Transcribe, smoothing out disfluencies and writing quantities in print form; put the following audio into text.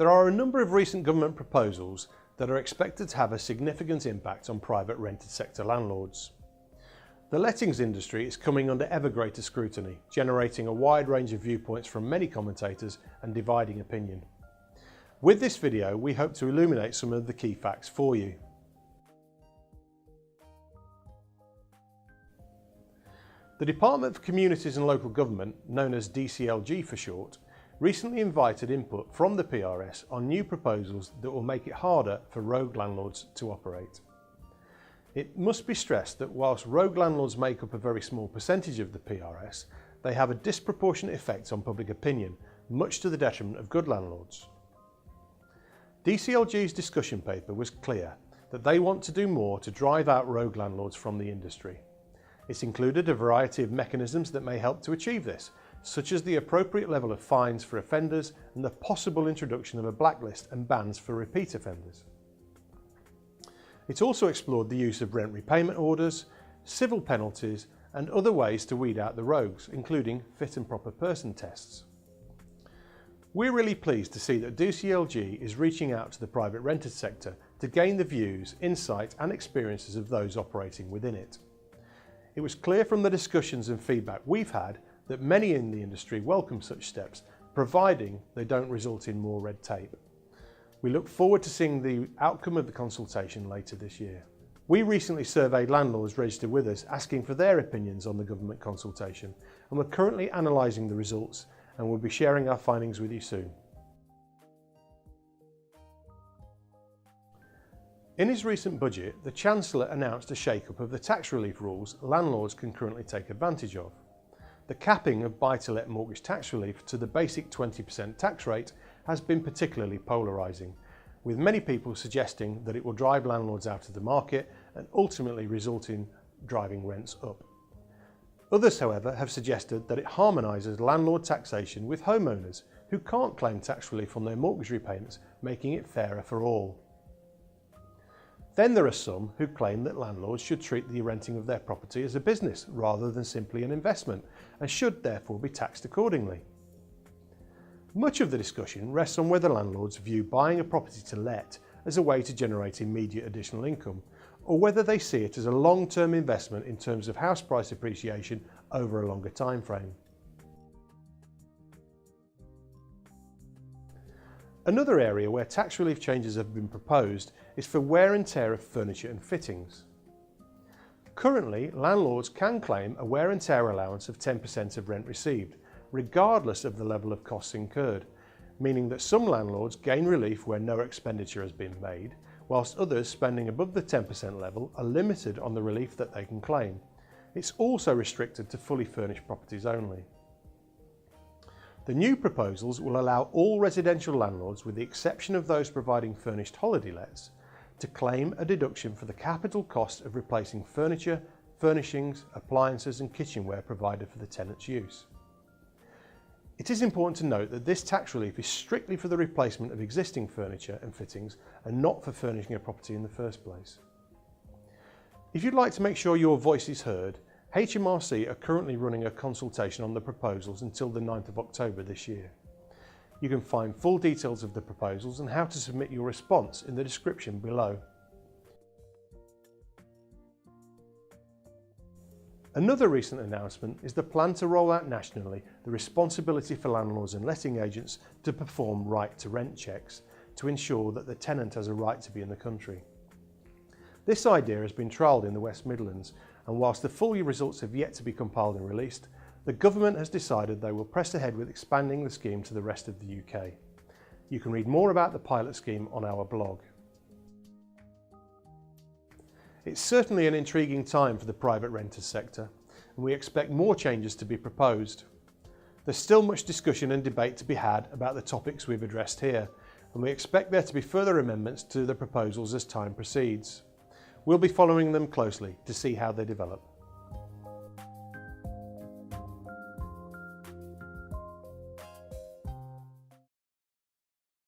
There are a number of recent government proposals that are expected to have a significant impact on private rented sector landlords. The lettings industry is coming under ever greater scrutiny, generating a wide range of viewpoints from many commentators and dividing opinion. With this video, we hope to illuminate some of the key facts for you. The Department for Communities and Local Government, known as DCLG for short, recently invited input from the PRS on new proposals that will make it harder for rogue landlords to operate. It must be stressed that whilst rogue landlords make up a very small percentage of the PRS, they have a disproportionate effect on public opinion, much to the detriment of good landlords. DCLG's discussion paper was clear that they want to do more to drive out rogue landlords from the industry. It's included a variety of mechanisms that may help to achieve this, such as the appropriate level of fines for offenders and the possible introduction of a blacklist and bans for repeat offenders. It also explored the use of rent repayment orders, civil penalties and other ways to weed out the rogues, including fit and proper person tests. We're really pleased to see that DCLG is reaching out to the private rented sector to gain the views, insight and experiences of those operating within it. It was clear from the discussions and feedback we've had that many in the industry welcome such steps, providing they don't result in more red tape. We look forward to seeing the outcome of the consultation later this year. We recently surveyed landlords registered with us asking for their opinions on the government consultation, and we're currently analysing the results and we'll be sharing our findings with you soon. In his recent budget, the Chancellor announced a shake-up of the tax relief rules landlords can currently take advantage of. The capping of buy-to-let mortgage tax relief to the basic 20% tax rate has been particularly polarising, with many people suggesting that it will drive landlords out of the market and ultimately result in driving rents up. Others, however, have suggested that it harmonises landlord taxation with homeowners who can't claim tax relief on their mortgage repayments, making it fairer for all. Then there are some who claim that landlords should treat the renting of their property as a business rather than simply an investment and should therefore be taxed accordingly. Much of the discussion rests on whether landlords view buying a property to let as a way to generate immediate additional income, or whether they see it as a long-term investment in terms of house price appreciation over a longer time frame. Another area where tax relief changes have been proposed is for wear and tear of furniture and fittings. Currently, landlords can claim a wear and tear allowance of 10% of rent received, regardless of the level of costs incurred, meaning that some landlords gain relief where no expenditure has been made, whilst others spending above the 10% level are limited on the relief that they can claim. It's also restricted to fully furnished properties only. The new proposals will allow all residential landlords, with the exception of those providing furnished holiday lets, to claim a deduction for the capital cost of replacing furniture, furnishings, appliances and kitchenware provided for the tenant's use. It is important to note that this tax relief is strictly for the replacement of existing furniture and fittings and not for furnishing a property in the first place. If you'd like to make sure your voice is heard, HMRC are currently running a consultation on the proposals until the 9th of October this year. You can find full details of the proposals and how to submit your response in the description below. Another recent announcement is the plan to roll out nationally the responsibility for landlords and letting agents to perform right to rent checks to ensure that the tenant has a right to be in the country. This idea has been trialled in the West Midlands, and whilst the full year results have yet to be compiled and released, the government has decided they will press ahead with expanding the scheme to the rest of the UK. You can read more about the pilot scheme on our blog. It's certainly an intriguing time for the private renters sector, and we expect more changes to be proposed. There's still much discussion and debate to be had about the topics we've addressed here, and we expect there to be further amendments to the proposals as time proceeds. We'll be following them closely to see how they develop.